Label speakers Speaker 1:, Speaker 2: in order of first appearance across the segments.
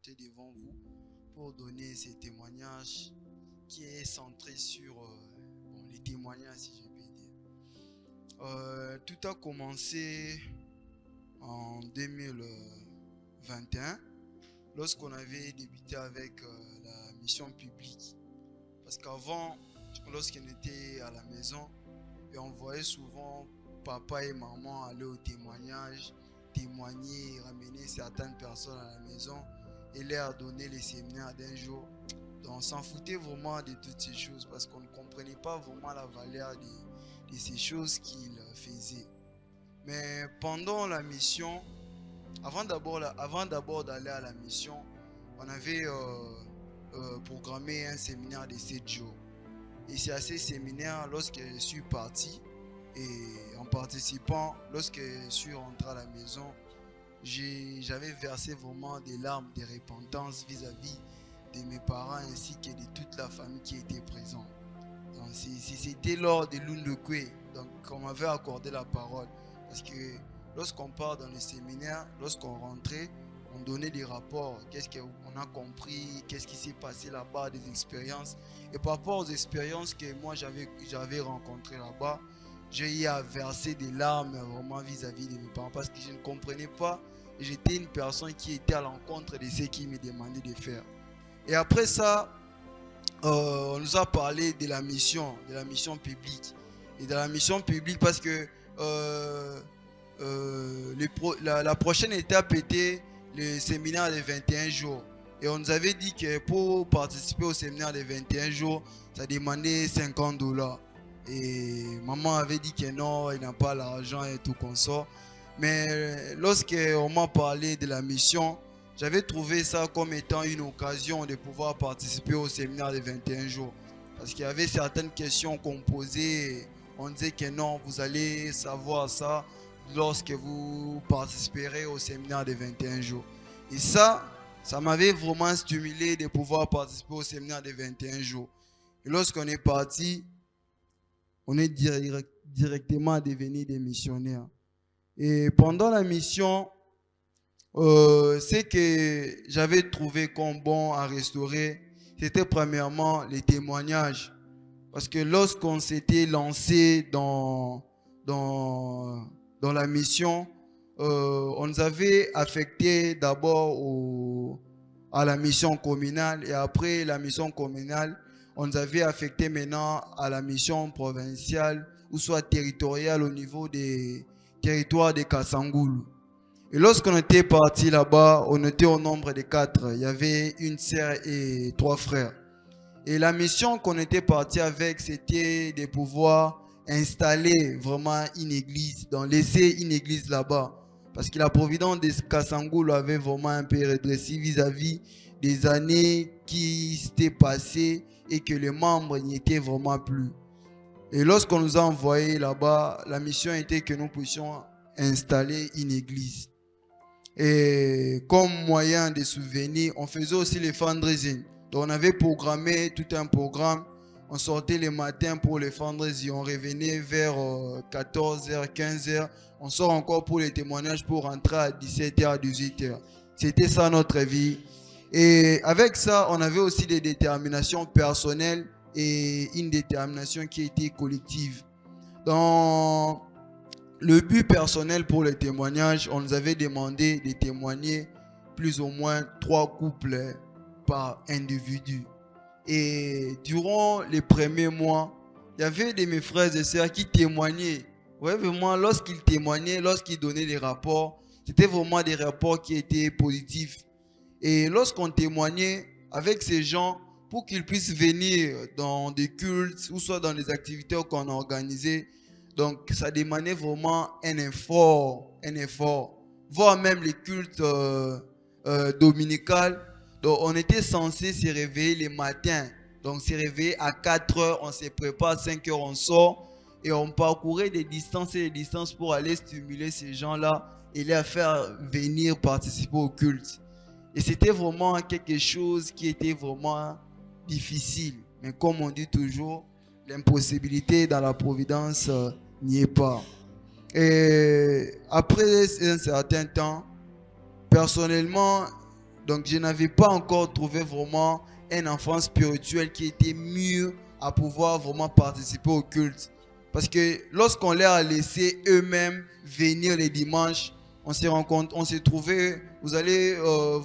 Speaker 1: présenter devant vous pour donner ces témoignages qui est centré sur les témoignages, si je peux dire. Tout a commencé en 2021 lorsqu'on avait débuté avec la mission publique. Parce qu'avant, lorsqu'on était à la maison, et on voyait souvent papa et maman aller au témoignage, témoigner, ramener certaines personnes à la maison et leur donner les séminaires d'un jour. Donc on s'en foutait vraiment de toutes ces choses parce qu'on ne comprenait pas vraiment la valeur de ces choses qu'ils faisaient. Mais pendant la mission, avant d'abord d'aller à la mission, on avait programmé un séminaire de 7 jours. Et c'est à ces séminaires, lorsque je suis parti, et en participant, lorsque je suis rentré à la maison, j'avais versé vraiment des larmes de repentance vis-à-vis de mes parents ainsi que de toute la famille qui était présente. Donc c'était lors de l'une de Koué, donc on m'avait accordé la parole. Parce que lorsqu'on part dans les séminaires, lorsqu'on rentrait, on donnait des rapports, qu'est-ce qu'on a compris, qu'est-ce qui s'est passé là-bas, des expériences. Et par rapport aux expériences que moi j'avais rencontrées là-bas, j'ai eu à verser des larmes vraiment vis-à-vis de mes parents parce que je ne comprenais pas. Et j'étais une personne qui était à l'encontre de ce qu'ils me demandaient de faire. Et après ça, on nous a parlé de la mission publique. Et de la mission publique parce que la prochaine étape était le séminaire de 21 jours. Et on nous avait dit que pour participer au séminaire de 21 jours, ça demandait $50. Et maman avait dit que non, il n'a pas l'argent et tout consort. Mais lorsqu'on m'a parlé de la mission, j'avais trouvé ça comme étant une occasion de pouvoir participer au séminaire de 21 jours. Parce qu'il y avait certaines questions qu'on posait. On disait que non, vous allez savoir ça lorsque vous participerez au séminaire de 21 jours. Et ça m'avait vraiment stimulé de pouvoir participer au séminaire de 21 jours. Et lorsqu'on est parti, on est directement devenu des missionnaires. Et pendant la mission, ce que j'avais trouvé comme bon à restaurer, c'était premièrement les témoignages. Parce que lorsqu'on s'était lancé dans la mission, on nous avait affecté d'abord à la mission communale et après la mission communale, on nous avait affecté maintenant à la mission provinciale ou soit territoriale au niveau des territoires de Kassangoulou. Et lorsqu'on était parti là-bas, on était au nombre de 4. Il y avait une sœur et 3 frères. Et la mission qu'on était parti avec, c'était de pouvoir installer vraiment une église, donc laisser une église là-bas. Parce que la providence de Kassangoulou avait vraiment un peu redressé vis-à-vis des années qui s'étaient passées et que les membres n'y étaient vraiment plus. Et lorsqu'on nous a envoyés là-bas, la mission était que nous puissions installer une église. Et comme moyen de souvenir, on faisait aussi les fundraising. Donc on avait programmé tout un programme. On sortait le matin pour les fundraising. On revenait vers 14h, 15h. On sort encore pour les témoignages pour rentrer à 17h, 18h. C'était ça notre vie. Et avec ça, on avait aussi des déterminations personnelles et une détermination qui était collective. Dans le but personnel pour les témoignages, on nous avait demandé de témoigner plus ou moins 3 couples par individu. Et durant les premiers mois, il y avait de mes frères et sœurs qui témoignaient. Ouais, vraiment, lorsqu'ils témoignaient, lorsqu'ils donnaient des rapports, c'était vraiment des rapports qui étaient positifs. Et lorsqu'on témoignait avec ces gens, pour qu'ils puissent venir dans des cultes ou soit dans des activités qu'on a organisées, donc ça demandait vraiment un effort, voire même les cultes dominicales. Donc on était censé se réveiller les matins, donc se réveiller à 4 heures, on se prépare, à 5 heures on sort et on parcourait des distances et des distances pour aller stimuler ces gens-là et les faire venir participer au culte. Et c'était vraiment quelque chose qui était vraiment difficile. Mais comme on dit toujours, l'impossibilité dans la providence n'y est pas. Et après un certain temps, personnellement, Donc je n'avais pas encore trouvé vraiment un enfant spirituel qui était mieux à pouvoir vraiment participer au culte. Parce que lorsqu'on leur a laissé eux-mêmes venir les dimanches, on s'est trouvé, vous allez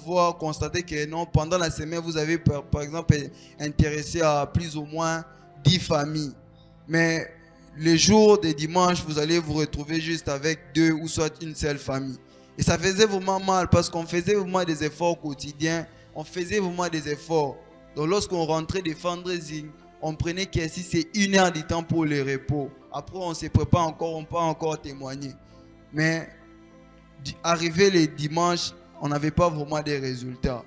Speaker 1: voir, constater que non, pendant la semaine, vous avez par exemple intéressé à plus ou moins 10 familles. Mais les jours des dimanches, vous allez vous retrouver juste avec 2 ou soit une seule famille. Et ça faisait vraiment mal parce qu'on faisait vraiment des efforts quotidiens. On faisait vraiment des efforts. Donc lorsqu'on rentrait des fundraising, on prenait qu'ici c'est 1 heure de temps pour le repos. Après on se prépare encore, on peut encore témoigner. Mais arrivé les dimanches, on n'avait pas vraiment des résultats.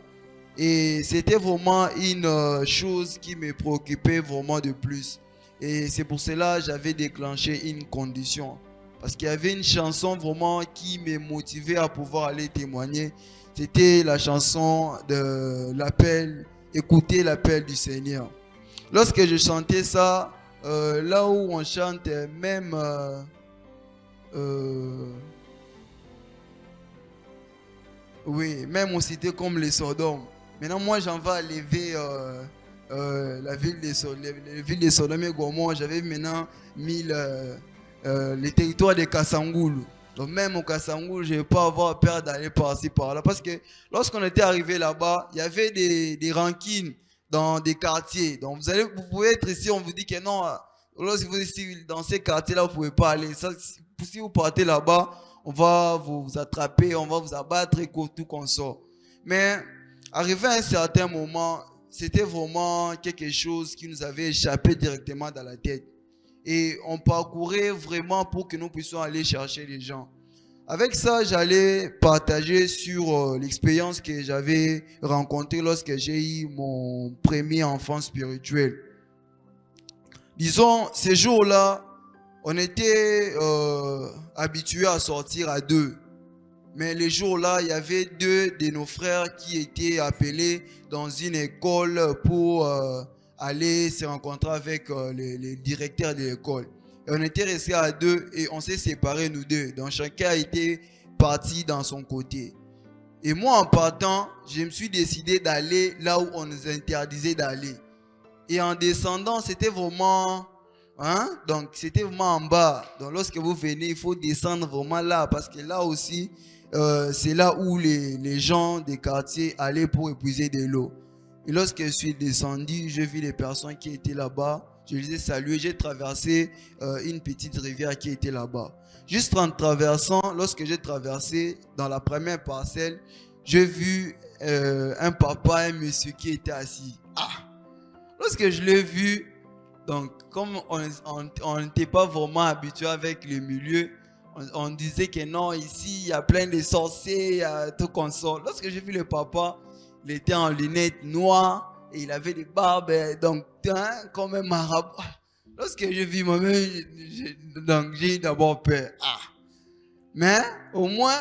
Speaker 1: Et c'était vraiment une chose qui me préoccupait vraiment de plus. Et c'est pour cela que j'avais déclenché une condition. Parce qu'il y avait une chanson vraiment qui me motivait à pouvoir aller témoigner. C'était la chanson de l'appel, écouter l'appel du Seigneur. Lorsque je chantais ça, là où on chante même... oui, même on citait comme les Sodomes. Maintenant, moi, j'en vais lever la ville de Sodome et Gomorrhe. J'avais maintenant mis les territoires de Kassangoulou. Donc, même au Kassangoulou, je ne vais pas avoir peur d'aller par-ci, par-là. Parce que lorsqu'on était arrivé là-bas, il y avait des rankines dans des quartiers. Donc, vous pouvez être ici, on vous dit que non, lorsque vous êtes ici, dans ces quartiers-là, vous ne pouvez pas aller. Ça, si vous partez là-bas, on va vous attraper, on va vous abattre et tout qu'on sort. Mais arrivé à un certain moment, c'était vraiment quelque chose qui nous avait échappé directement dans la tête. Et on parcourait vraiment pour que nous puissions aller chercher les gens. Avec ça, j'allais partager sur l'expérience que j'avais rencontrée lorsque j'ai eu mon premier enfant spirituel. Disons, ces jours-là, on était habitués à sortir à 2. Mais les jours-là, il y avait 2 de nos frères qui étaient appelés dans une école pour aller se rencontrer avec les directeurs de l'école. Et on était restés à 2 et on s'est séparés nous 2. Donc chacun a été parti dans son côté. Et moi, en partant, je me suis décidé d'aller là où on nous interdisait d'aller. Et en descendant, c'était vraiment... donc c'était vraiment en bas. Donc lorsque vous venez, il faut descendre vraiment là. Parce que là aussi, c'est là où les gens des quartiers allaient pour épuiser de l'eau. Et lorsque je suis descendu, j'ai vu les personnes qui étaient là-bas. Je les ai salués. J'ai traversé une petite rivière qui était là-bas. Juste en traversant, lorsque j'ai traversé dans la première parcelle, j'ai vu un papa et un monsieur qui étaient assis. Lorsque je l'ai vu, donc comme on n'était pas vraiment habitué avec le milieu, on disait que non, ici il y a plein de sorciers, il y a tout qu'on sort. Lorsque j'ai vu le papa, il était en lunettes noires et il avait des barbes, donc comme un marabout. Lorsque j'ai vu moi-même, j'ai eu d'abord peur. Mais au moins,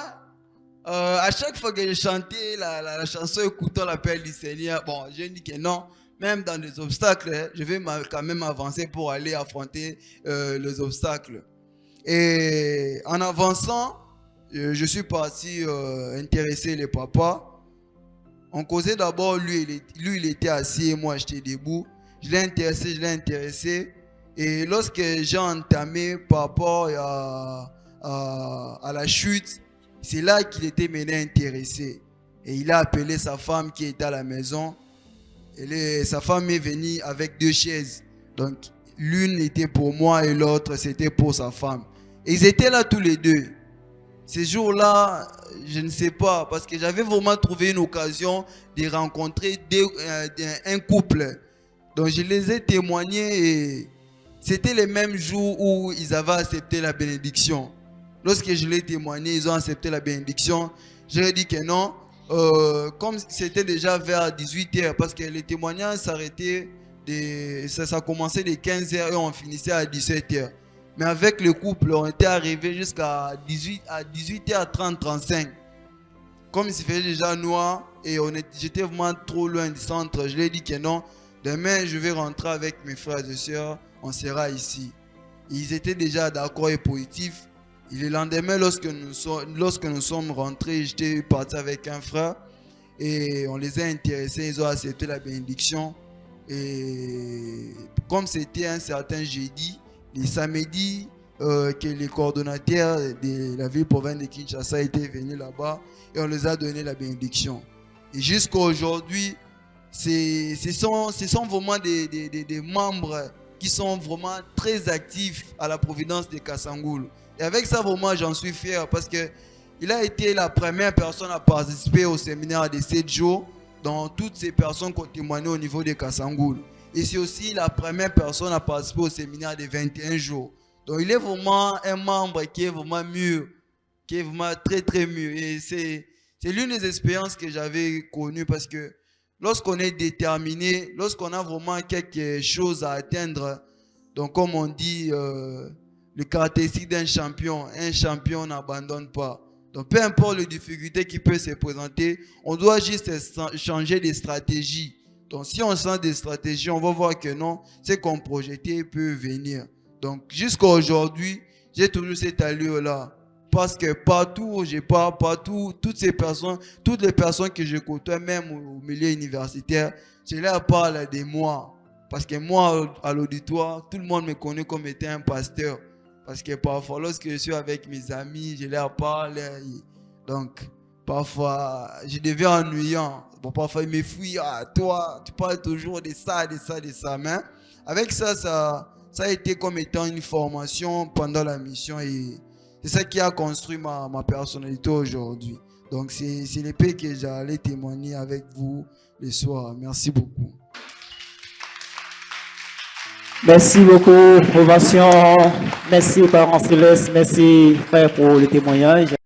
Speaker 1: à chaque fois que je chantais la chanson écoutant l'appel du Seigneur, bon, j'ai dit que non, même dans des obstacles, je vais quand même avancer pour aller affronter les obstacles. Et en avançant, je suis parti intéresser le papa. On causait d'abord, lui il était assis et moi j'étais debout. Je l'ai intéressé. Et lorsque j'ai entamé par rapport à la chute, c'est là qu'il était maintenant intéressé. Et il a appelé sa femme qui était à la maison. Sa femme est venue avec 2 chaises. Donc, l'une était pour moi et l'autre, c'était pour sa femme. Et ils étaient là tous les 2. Ces jours-là, je ne sais pas, parce que j'avais vraiment trouvé une occasion de rencontrer un couple. Donc, je les ai témoignés et c'était les mêmes jours où ils avaient accepté la bénédiction. Lorsque je l'ai témoigné, ils ont accepté la bénédiction. J'ai dit que non. Comme c'était déjà vers 18h, parce que les témoignages s'arrêtaient, ça commençait de 15h et on finissait à 17h. Mais avec le couple, on était arrivé jusqu'à 18h30, 35. Comme il se faisait déjà noir et j'étais vraiment trop loin du centre, je lui ai dit que non, demain je vais rentrer avec mes frères et sœurs, on sera ici. Ils étaient déjà d'accord et positifs. Et le lendemain, lorsque nous sommes rentrés, j'étais parti avec un frère. et on les a intéressés, ils ont accepté la bénédiction. Et comme c'était un certain jeudi, les samedis, que les coordonnateurs de la ville-province de Kinshasa étaient venus là-bas et on les a donné la bénédiction. Et jusqu'à aujourd'hui, ce sont vraiment des membres qui sont vraiment très actifs à la providence de Kassangoulou. Et avec ça, vraiment, j'en suis fier parce qu'il a été la première personne à participer au séminaire de 7 jours dans toutes ces personnes qui ont témoigné au niveau de Kassangoulou. Et c'est aussi la première personne à participer au séminaire de 21 jours. Donc, il est vraiment un membre qui est vraiment mûr, qui est vraiment très, très mûr. Et c'est l'une des expériences que j'avais connues parce que lorsqu'on est déterminé, lorsqu'on a vraiment quelque chose à atteindre, donc comme on dit, le caractéristique d'un champion, un champion n'abandonne pas. Donc peu importe les difficultés qui peuvent se présenter, on doit juste changer de stratégie. Donc si on change de stratégie, on va voir que non, ce qu'on projetait peut venir. Donc jusqu'à aujourd'hui, j'ai toujours cette allure-là. Parce que partout où je pars, partout, toutes les personnes que je côtoie, même au milieu universitaire, je leur parle de moi. Parce que moi, à l'auditoire, tout le monde me connaît comme étant un pasteur. Parce que parfois, lorsque je suis avec mes amis, je leur parle. Donc, parfois, je deviens ennuyant. Bon, parfois, ils me fuient. Ah, toi, tu parles toujours de ça, de ça, de ça. Mais avec ça a été comme étant une formation pendant la mission. Et c'est ça qui a construit ma personnalité aujourd'hui. Donc, c'est l'épée que j'allais témoigner avec vous le soir. Merci beaucoup.
Speaker 2: Merci beaucoup, ovation. Merci, parents célestes. Merci, frère, pour le témoignage.